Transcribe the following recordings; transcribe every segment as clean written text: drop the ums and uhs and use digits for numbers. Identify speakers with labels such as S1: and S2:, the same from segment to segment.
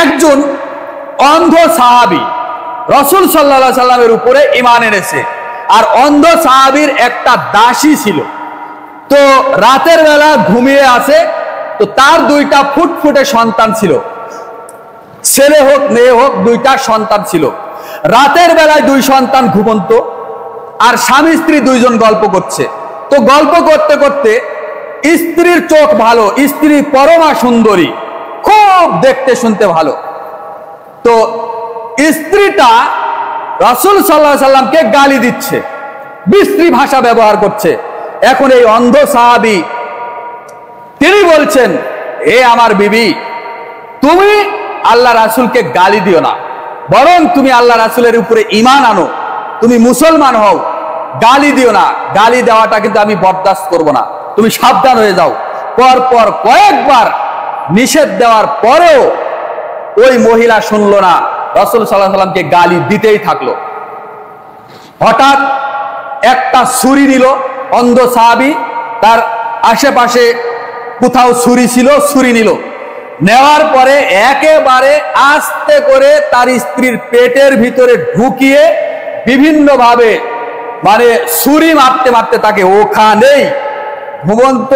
S1: একজন অন্ধ সাহাবী রাসূল সাল্লাল্লাহু আলাইহি সাল্লামের উপরে ঈমান এনেছে। আর অন্ধ সাহাবীর একটা দাসী ছিল। তো রাতের বেলা ঘুমিয়ে আছে। তো তার দুইটা ফুটফুটে সন্তান ছিল, ছেলে হোক মেয়ে হোক, দুইটা সন্তান ছিল। রাতের বেলায় দুই সন্তান ঘুমন্ত, আর স্বামী স্ত্রী দুইজন গল্প করছে। তো গল্প করতে করতে স্ত্রীর চোখ ভালো, স্ত্রী পরমা সুন্দরী, খুব দেখতে শুনতে ভালো। তো স্ত্রীটা রাসূল সাল্লাল্লাহু আলাইহি সাল্লামকে গালি দিচ্ছে, বিশ্রী ভাষা ব্যবহার করছে। এখন এই অন্ধ সাহাবী তিনি বলছেন, হে আমার বিবি, তুমি আল্লাহ রাসূলকে গালি দিও না, বরং তুমি আল্লাহ রাসূলের উপরে ঈমান আনো, তুমি মুসলমান হও, গালি দিও না। গালি দেওয়াটা কিন্তু আমি বরদাস্ত করব না, তুমি সাবধান হয়ে যাও। পর পর কয়েকবার নিষেধ দেওয়ার পরেও ওই মহিলা শুনলো না, রাসূল সাল্লাল্লাহু আলাইহি সাল্লামকে গালি দিতেই থাকলো। হঠাৎ একটা ছুরি নিল অন্ধ সাহাবী, তার আশেপাশে কোথাও ছুরি ছিল, ছুরি নিল। নেওয়ার পরে একেবারে আস্তে করে তার স্ত্রীর পেটের ভিতরে ঢুকিয়ে বিভিন্ন ভাবে মানে ছুরি মারতে মারতে তাকে ওখানেই ঘুমন্ত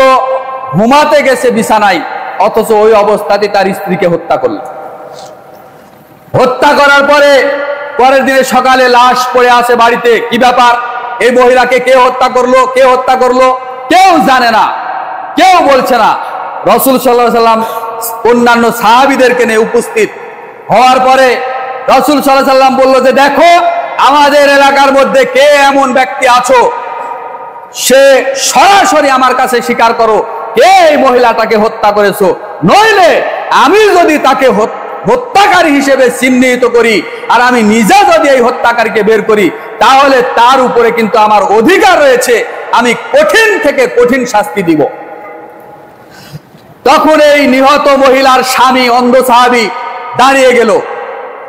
S1: ঘুমাতে গেছে বিছানায়, অথচ ওই অবস্থাতে তার স্ত্রীকে হত্যা করল। হত্যা করার পরে পরের দিনে সকালে লাশ পড়ে আছে বাড়িতে। কি ব্যাপার, এই মহিলাকে কে হত্যা করলো, কে হত্যা করলো কেউ জানে না, কেউ বলছে না। রাসূল সাল্লাল্লাহু আলাইহি সাল্লাম অন্যান্য সাহাবীদেরকে নিয়ে উপস্থিত হওয়ার পরে রাসূল সাল্লাল্লাহু আলাইহি সাল্লাম বলল যে, দেখো আমাদের এলাকার মধ্যে কে এমন ব্যক্তি আছো, সে সরাসরি আমার কাছে স্বীকার করো কে এই মহিলাটাকে হত্যা করেছো, নইলে আমি যদি তাকে হত্যাকারী হিসেবে চিহ্নিত করি আর আমি নিজে যদি এই হত্যাকারীকে বের করি, তাহলে তার উপরে কিন্তু আমার অধিকার রয়েছে, আমি কঠিন থেকে কঠিন শাস্তি দিব। তখন এই নিহত মহিলার স্বামী অন্ধ সাহাবী দাঁড়িয়ে গেল।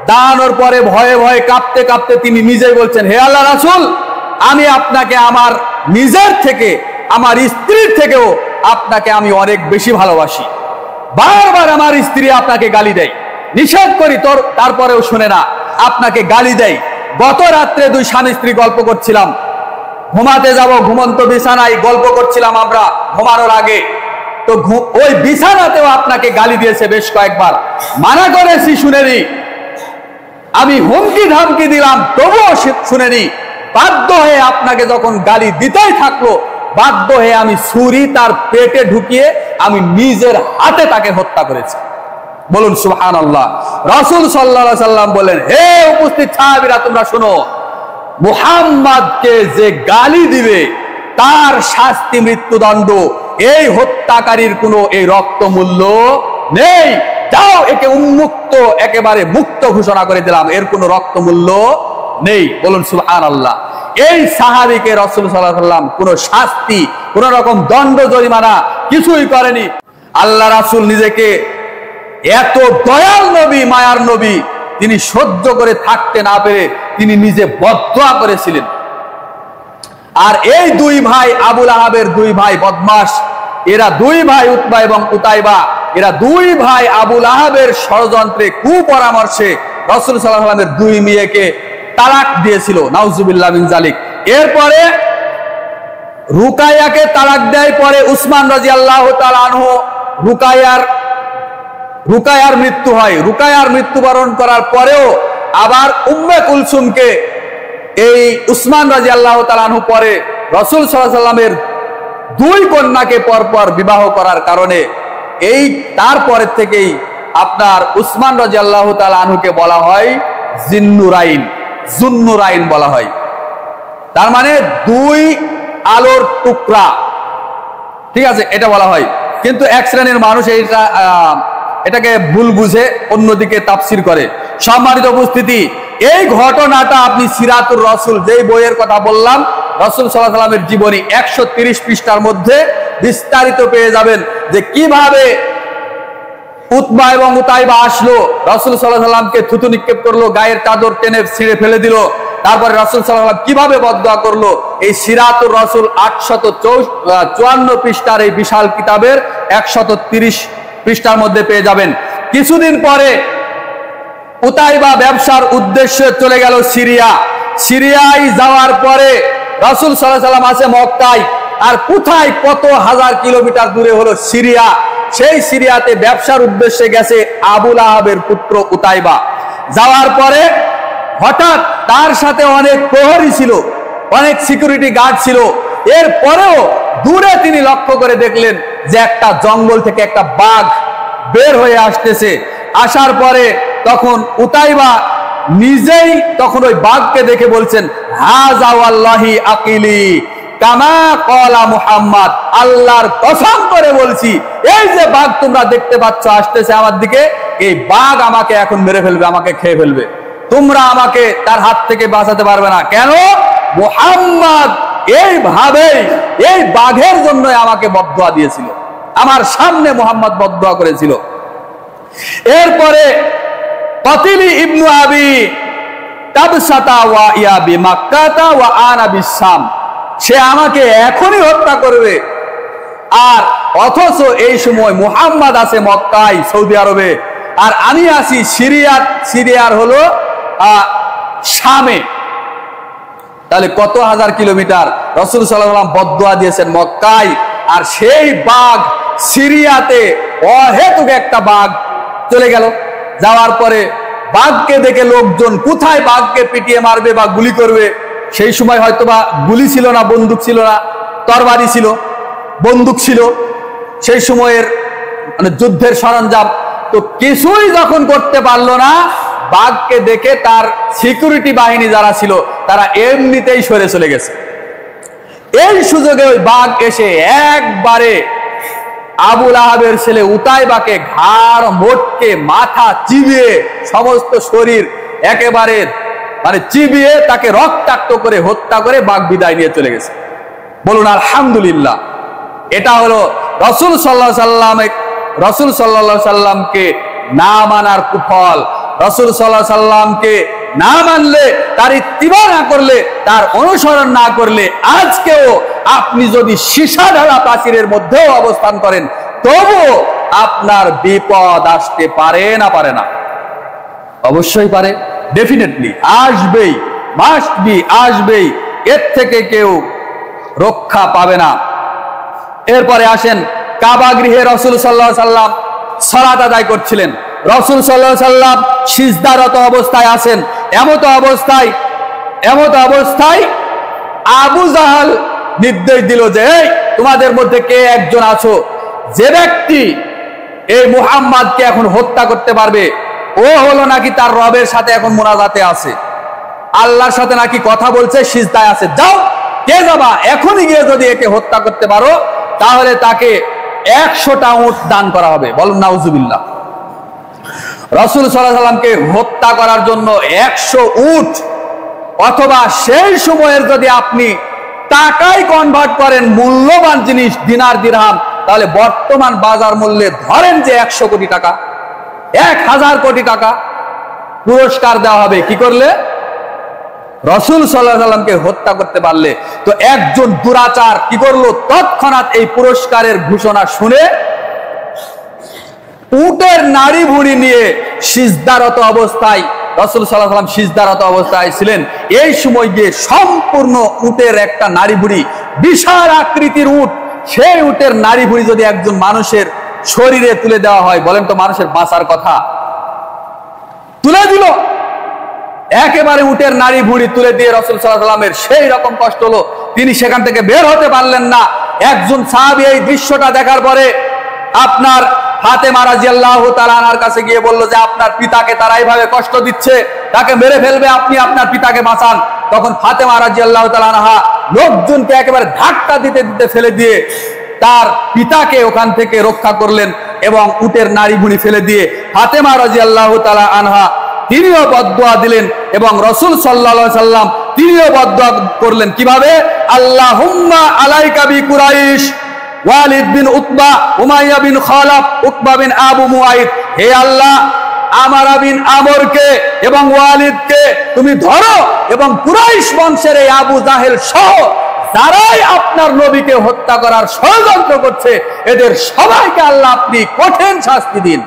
S1: দাঁড়ানোর পরে ভয়ে ভয়ে কাঁপতে কাঁপতে তিনি নিজেই বলছেন, হে আল্লাহ রাসূল, আমি আপনাকে আমার নিজের থেকে, আমার স্ত্রীর থেকেও আপনাকে আমি অনেক বেশি ভালোবাসি। বারবার আমার স্ত্রী আপনাকে গালি দেয়, নিষেধ করি তারপরেও শুনে না, আপনাকে গালি দেয়। গত রাত্রে দুই স্বামী স্ত্রী গল্প করছিলাম, ঘুমাতে যাব, ঘুমন্ত বিছানায় গল্প করছিলাম আমরা ঘুমানোর আগে। তো ওই বিছানাতেও আপনাকে গালি দিয়েছে বেশ কয়েকবার, মানা করেছি শুনেনি, আমি হুমকি ধামকি দিলাম তবুও শুনেনি। বাধ্য হয়ে আপনাকে যখন গালি দিতেই থাকলো, বাধ্য হয়ে আমি ছুরি তার পেটে ঢুকিয়ে আমি নিজের হাতে তাকে হত্যা করেছি। বলুন সুবহানাল্লাহ। রাসূল সাল্লাল্লাহু আলাইহি সাল্লাম বলেন, হে উপস্থিত সাহাবীরা, তোমরা শোনো, মুহাম্মদকে যে গালি দিবে তার শাস্তি মৃত্যুদণ্ড, এই হত্যাকারীর কোনো এই রক্ত মূল্য নেই। যাও, একে উন্মুক্ত, একেবারে মুক্ত ঘোষণা করে দিলাম, এর কোনো রক্ত মূল্য নেই। বলুন সুবহানাল্লাহ। এই সাহাবীকে রাসূল সাল্লাল্লাহু আলাইহি সাল্লাম কোনো শাস্তি, কোন রকম দণ্ড জরিমানা কিছুই করেনি। আল্লাহ রাসূল নিজেকে এত দয়াল নবী, মায়ার নবী, তিনি সহ্য করে থাকতে না পেরে তিনি নিজে বদদোয়া করেছিলেন। আর এই দুই ভাই, আবু লাহাবের দুই ভাই বদমাশ, এরা দুই ভাই উতবা এবং উতাইবা, এরা দুই ভাই আবু লাহাবের ষড়যন্ত্রে কুপরামর্শে রাসূল সাল্লাল্লাহু আলাইহি সাল্লামের দুই মেয়েকে তালাক দিয়েছিল, নাউজুবিল্লাহ মিন জালিক। এরপরে রুকাইয়াকে তালাক দেয়। পরে উসমান রাদিয়াল্লাহু তাআলা আনহু রুকাইয়ার মৃত্যু হয়। রুকাইয়ার মৃত্যুবরণ করার পরেও আবার উম্মে কুলসুমকে এই উসমান রাদিয়াল্লাহু তাআলা আনহু পরে রাসূল সাল্লাল্লাহু আলাইহি সাল্লামের দুই কন্যাকে পরপর বিবাহ করার কারণে এই তারপরের থেকেই আপনার উসমান রাদিয়াল্লাহু তাআলা আনহুকে বলা হয় জুন্নুরাইন বলা হয়। তার মানে দুই আলোর টুকরা, ঠিক আছে, এটা বলা হয়। কিন্তু এক শ্রেণীর মানুষ এটাকে ভুল বুঝে অন্যদিকে তাফসির করে। সম্মানিত উপস্থিতি, এই ঘটনাটা আপনি সিরাতুর রাসূল, যেই বইয়ের কথা বললাম, রাসূল সাল্লাল্লাহু আলাইহি সাল্লামের জীবনী 130 পৃষ্ঠার মধ্যে বিস্তারিত পেয়ে যাবেন যে কিভাবে উতবা এবং উতাইবা আসলো, রাসূল সাল্লাল্লাহু আলাইহি সাল্লামকে থুতু নিক্ষেপ করলো, গায়ের চাদর টেনে ছিঁড়ে ফেলে দিল। তারপরে রাসূল সাল্লাল্লাহু আলাইহি সাল্লাম কিভাবে বদদোয়া করলো, এই সিরাতুর রাসূল 854 পৃষ্ঠার এই বিশাল কিতাবের 130 পৃষ্ঠার মধ্যে পেয়ে যাবেন। কিছুদিন পরে উতাইবা ব্যবসার উদ্দেশ্যে চলে গেল সিরিয়া। সিরিয়ায় যাওয়ার পরে রাসূল সাল্লাল্লাহু আলাইহি ওয়াসাল্লাম আছে মক্কায়, আর কোথায় কত হাজার কিলোমিটার দূরে হলো সিরিয়া। সেই সিরিয়াতে ব্যবসার উদ্দেশ্যে গেছে আবু লাহাবের পুত্র উতাইবা। যাওয়ার পরে হঠাৎ তার সাথে অনেক প্রহরী ছিল, অনেক সিকিউরিটি গার্ড ছিল। এরপরেও দূরে তিনি লক্ষ্য করে দেখলেন যে একটা জঙ্গল থেকে একটা বাঘ বের হয়ে আসতেছে। আসার পরে তখন উতাইবা নিজেই তখন ওই বাঘকে দেখে বলছেন, হাযা ওয়াল্লাহি আকিলি কামা ক্বালা মুহাম্মদ, আল্লাহর কসম করে বলছি এই যে বাঘ তোমরা দেখতে পাচ্ছ আসতেছে আমার দিকে, এই বাঘ আমাকে এখন মেরে ফেলবে, আমাকে খেয়ে ফেলবে। তোমরা আমাকে তার হাত থেকে বাঁচাতে পারবে না। কেন? মুহাম্মদ এইভাবেই এই বাঘের জন্য আমাকে বদদুয়া দিয়েছিল, আমার সামনে মুহাম্মদ বদদুয়া করেছিল। এরপরে কাতিলি ইবনু আবি তাবসাতা ওয়া ইয়া বিমাক্কাতা ওয়া আনা বিশাম, সে আমাকে এখনই হত্যা করবে। আর অথচ এই সময় মুহাম্মদ আছে মক্কায় সৌদি আরবে, আর আমি আছি সিরিয়ার হলো শামে। তাহলে কত হাজার কিলোমিটার। রাসূল সাল্লাল্লাহু আলাইহি ওয়াসাল্লাম বদদুয়া দিয়েছেন মক্কায়, আর সেই বাঘ সিরিয়াতে অহেতুক একটা বাঘ চলে গেল। যাওয়ার পরে বাঘকে দেখে লোকজন কোথায় বাঘকে পিটিয়ে মারবে বা গুলি করবে, সেই সময় হয়তো বা গুলি ছিল না, বন্দুক ছিল না, তরবারি ছিল, বন্দুক ছিল সেই সময়ের মানে যুদ্ধের সরঞ্জাম, তো কিছুই যখন করতে পারলো না, বাঘকে দেখে তার সিকিউরিটি বাহিনী যারা ছিল তারা এমনিতেই সরে চলে গেছে। এই সুযোগে ওই বাঘ এসে একবারে আবু লাহাবের ছেলে উতাইবাকে ঘাড় মোটকে মাথা চিবিয়ে সমস্ত শরীর একেবারে মানে চিবিয়ে তাকে রক্তাক্ত করে হত্যা করে বাঘ বিদায় নিয়ে চলে গেছে। বলুন আলহামদুলিল্লাহ। এটা হলো রাসূল সাল্লাল্লাহু আলাইহি সাল্লামকে না মানার কুফল। রাসূল সাল্লাল্লাহু আলাইহি সাল্লামকে না মানলে, তার ইত্তিবা না করলে, তার অনুসরণ না করলে, আজকেও আপনি যদি সীসা ঢালা প্রাচীরের মধ্যেও অবস্থান করেন তবুও আপনার বিপদ আসতে পারে না? পারে না? অবশ্যই পারে, ডেফিনেটলি আসবেই, মাস্ট বি আসবেই, এর থেকে কেউ রক্ষা পাবে না। এরপরে আসেন কাবা গৃহে রাসূল সাল্লাল্লাহু আলাইহি সাল্লাম সালাত আদায় করছিলেন। রাসূল সাল্লাল্লাহু আলাইহি সাল্লাম সিজদারত অবস্থায় আছেন। এমত অবস্থায় আবু জাহাল নির্দেশ দিল যে এই তোমাদের মধ্যে কে একজন আছো যে ব্যক্তি এই মুহাম্মদকে এখন হত্যা করতে পারবে, ও হলো নাকি তার রবের সাথে এখন মুনাজাতে আছে, আল্লাহর সাথে নাকি কথা বলছে, সিজদায় আছে, যাও কে যাবা, এখনই গিয়ে যদি একে হত্যা করতে পারো তাহলে তাকে 100টা উট দান করা হবে। বলুন নাউজুবিল্লাহ। রাসূল সাল্লাল্লাহু আলাইহি সাল্লামকে হত্যা করার জন্য 100 উট, অথবা সেই সময়ের যদি আপনি টাকায় কনভার্ট করেন মূল্যবান জিনিস দিনার দিরহাম, তাহলে বর্তমান বাজার মূল্যে ধরেন যে 100 কোটি টাকা, 1000 কোটি টাকা পুরস্কার দেওয়া হবে। কি করলে? রাসূল সাল্লাল্লাহু আলাইহি সাল্লামকে হত্যা করতে পারলে। তো একজন দুরাচার কি করলো, তৎক্ষণাৎ এই পুরস্কারের ঘোষণা শুনে উটের নাড়ি ভুঁড়ি নিয়ে সিজদারত অবস্থায়, রাসূল সাল্লাল্লাহু আলাইহি সাল্লাম সিজদারত অবস্থায় ছিলেন, এই সময় গিয়ে সম্পূর্ণ উটের একটা নাড়ি ভুঁড়ি, বিশাল আকৃতির উট, সেই উটের নাড়ি ভুঁড়ি যদি একজন মানুষের শরীরে তুলে দেওয়া হয়, বলেন তো মানুষের বাঁচার কথা? তুলে দিল, একেবারে উটের নাড়ি ভুঁড়ি তুলে দিয়ে রাসূল সাল্লাল্লাহু আলাইহি সাল্লামের সেই রকম কষ্ট হলো, তিনি সেখান থেকে বের হতে পারলেন না। একজন সাহাবী এই দৃশ্যটা দেখার পরে আপনার ফাতেমা রাদিয়াল্লাহু তাআলা আনহার কাছে গিয়ে বলল যে আপনার পিতাকে তারা এইভাবে কষ্ট দিচ্ছে, তাকে মেরে ফেলবে, আপনি আপনার পিতাকে বাঁচান। তখন ফাতেমা রাদিয়াল্লাহু তাআলা আনহা লোকজনকে একেবারে ধাক্কা দিতে দিতে ফেলে দিয়ে তার পিতাকে ওখান থেকে রক্ষা করলেন, এবং উটের নাড়ি ভুঁড়ি ফেলে দিয়ে ফাতেমা রাদিয়াল্লাহু তাআলা আনহা তিনিও বদদুয়া দিলেন, এবং রাসূল সাল্লাল্লাহু আলাইহি সাল্লাম তিনিও বদদুয়া করলেন। কিভাবে? আল্লাহুম্মা আলাইকা বি কুরাইশ, ওয়ালিদ বিন উতবা, উমাইয়া বিন খালাফ, উতবা বিন আবু মুআইদ, হে আল্লাহ আমারা বিন আমরকে এবং ওয়ালিদকে তুমি ধরো, এবং কুরাইশ বংশের এই আবু জাহেল সহ যারাই আপনার নবীকে হত্যা করার ষড়যন্ত্র করছে, এদের সবাইকে আল্লাহ আপনি কঠিন শাস্তি দিন।